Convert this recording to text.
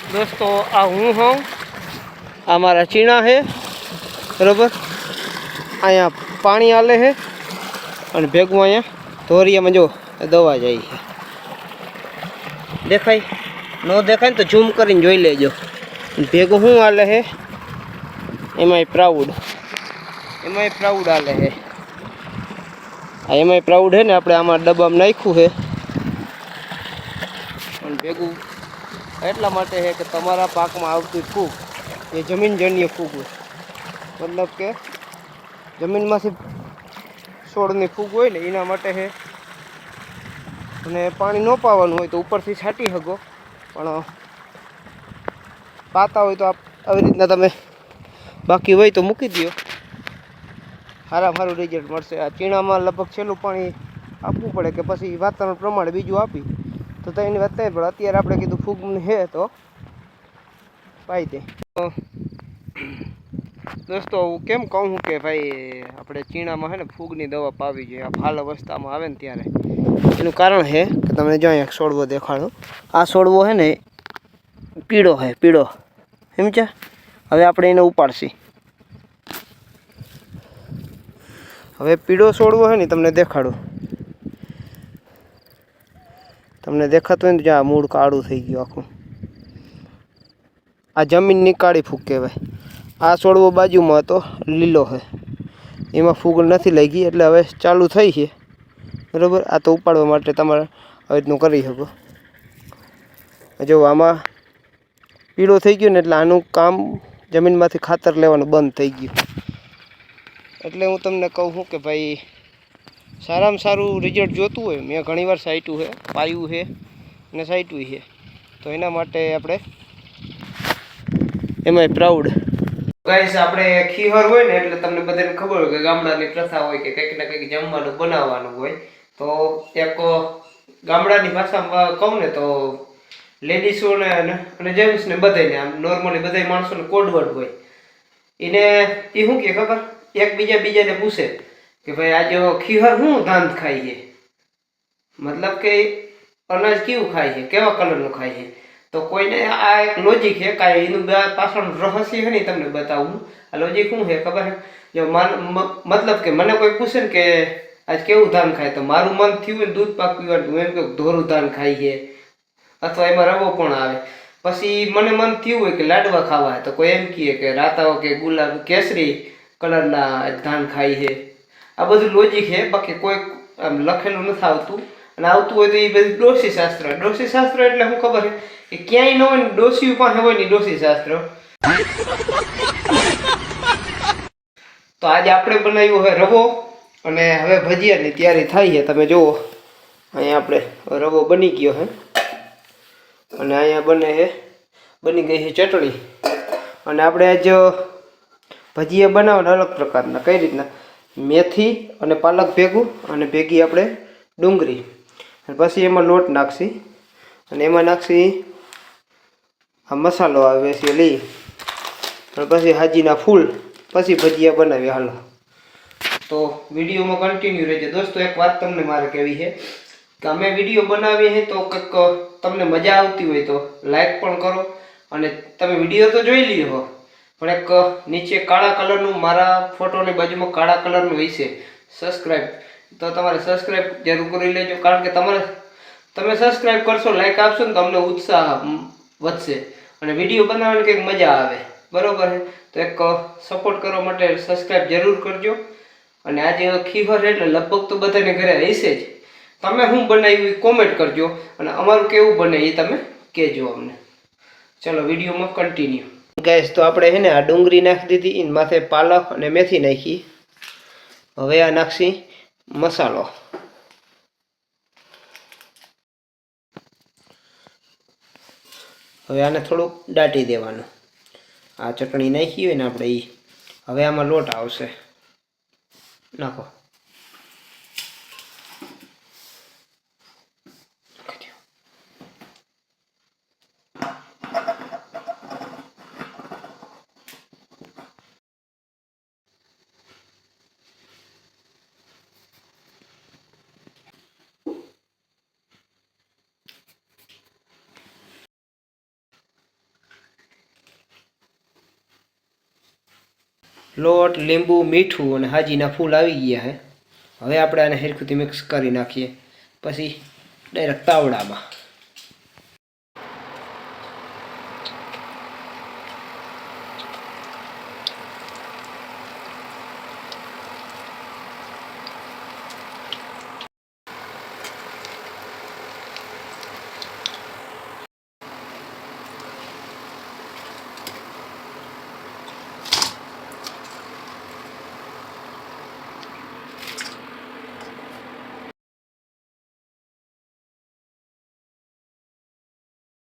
दोस्तों आ हूँ हूँ हमारा चीना है बराबर। अँ पानी आले है और भेगू अँ धोरिया में जो दवा जाए है देखाय न देखाय तो झूम कर जोई लेजो। भेगू शू आले है एम प्राउड आले है। एम प्राउड है ने अपने आमा डब्बा में नाख्यू है भेगू એટલા માટે है कि तमारा पाक में आवती फूग ये जमीनजन्य फूग है। मतलब के जमीन में છોડની ફૂગ હોય ને એના માટે છે અને પાણી ન પાવાનું હોય તો ઉપરથી છાંટી શકો પણ પાતા હોય તો આવી રીતના તમે બાકી હોય તો મૂકી દો સારું રિઝલ્ટ મળશે। આ ચીણામાં લગભગ છેલ્લું પાણી આપવું પડે કે પછી વાતાવરણ પ્રમાણે બીજું આપી તો એની વાત નહીં પણ અત્યારે આપણે કીધું ફૂગ છે તો પાઈ દે। दोस्तों हूँ केम कहूँ कि भाई अपने चीणा में है फूगनी दवा पावी जो आ फाल अवस्था में आए त्यारे एनु कारण है कि तमने जो एक छोड़वो देखाड़ो। आ छोड़वो है ने पीड़ो है पीड़ो समझा। हवे आपणे एने उपाड़शी। हवे पीड़ो छोड़वो है ने तमने देखाड़ो। तमने देखातो होय तो जा मूळ काळू थई गयुं आखुं। आ जमीन नी काળી फूग कहेवाय। आ छोड़वो बाजू में तो लीलो है एमां फूग नहीं लगी एटले हवे चालू थई है बराबर। आ तो उपाड़वा माटे तमारे आ रीतनुं करी शको। जो आमां पीळो थई गयो ने एटले आनुं काम जमीनमांथी खातर लेवानुं बंध थई गयुं। एटले हूँ तमने कहूँ कि भाई सारामां सारूं रिजल्ट जोतुं होय मैं घणीवार साइट्युं है पायुं है ने साइट्युं है तो एना माटे आपणे एमांय प्राउड गाइस આપણે ખીહર હોય ને એટલે તમને બધાને ખબર હોય કે ગામડાની પ્રથા હોય કે કંઈક ને કંઈક જમવાનું બનાવવાનું હોય તો એક ગામડાની ભાષામાં કહું ને તો લેડીઝોને અને જેન્ટ્સને બધાને આમ નોર્મલી બધા માણસોને કોડવર્ડ હોય એને એ શું કે ખબર એકબીજા બીજાને પૂછે કે ભાઈ આજે ખીહર શું ધાન ખાય છે मतलब કે અનાજ કેવું ખાય છે કેવા કલરનું ખાય છે तो कोई ने आ एक लॉजिक है का इन पाछळ रहस्य है नहीं तमने बताऊं। आ लॉजिक शू है खबर है जो मतलब के मने कोई पूछे ने के आज केवुं धान खाय तो मारू मन थयुं दूध पाक पीवानुं एम के धोरू धान खाई है अथवा एमां रवो पण आवे पछी मने मन थयुं होय के लाडवा खावा है तो कोई एम कहे के राताओ के गुलाब केसरी कलरना धान खाई है। आ बधुं लॉजिक है बाकी कोई लखेलुं नथी आवतुं અને આવતું હોય તો એ બધું ડોશી શાસ્ત્ર એટલે શું ખબર છે કે ક્યાંય ન હોય ને ડોશી પાસે હોય ને ડોશી શાસ્ત્ર। તો આજે આપણે બનાવ્યો છે રવો અને હવે ભજીયાની તૈયારી થાય છે। તમે જુઓ અહીંયા આપણે રવો બની ગયો છે અને અહીંયા બની ગઈ છે ચટણી અને આપણે આજ ભજીયા બનાવવાના અલગ પ્રકારના કઈ રીતના મેથી અને પાલક ભેગું અને ભેગી આપણે ડુંગળી પછી એમાં લોટ નાખશી અને એમાં નાખશી આ મસાલો આવે છે લઈ અને પછી હાજીના ફૂલ પછી ભજીયા બનાવી હાલો। તો વિડીયોમાં કન્ટિન્યુ રહેજો। दोस्तों एक बात તમને મારે કહેવી છે કે અમે વિડીયો બનાવીએ છે તો કંઈક તમને મજા આવતી હોય તો લાઈક પણ કરો અને તમે વિડીયો તો જોઈ લીધો પણ એક નીચે કાળા કલરનું મારા ફોટોની બાજુમાં કાળા કલરનું હોય છે સબસ્ક્રાઇબ तो तमारे सब्सक्राइब जरूर कर लेजो कारण के तमे सब्सक्राइब करशो लाइक आपशो ने तो अमने उत्साह वधशे अने विडियो बनाववानी कंईक मजा आवे बरोबर है। तो एक सपोर्ट करवा माटे सब्सक्राइब जरूर करजो अने आज खीहर एटले लगभग तो बधाने घरे हशे ज तमे शुं बनाव्युं कॉमेंट करजो अने अमारुं केवुं बने ए तमे कहेजो अमने। चलो विडियो में कंटिन्यू गाइस। तो आपणे है ने आ डूंगरी नाखी दीधी इन माथे पालक अने मेथी नाखी हवे आ नाखशी मसालो हवे आने थोड़ुं दाटी देवानुं। आ चटणी नाखी होय ने आपणे ई हवे आमां लोट आवशे नाखो લોટ, લીંબુ, મીઠું અને હાજીના ફૂલ આવી ગયા છે. હવે આપણે આને હરખુંથી મિક્સ કરી નાખીએ, પછી ડાયરેક્ટ તાવડામાં.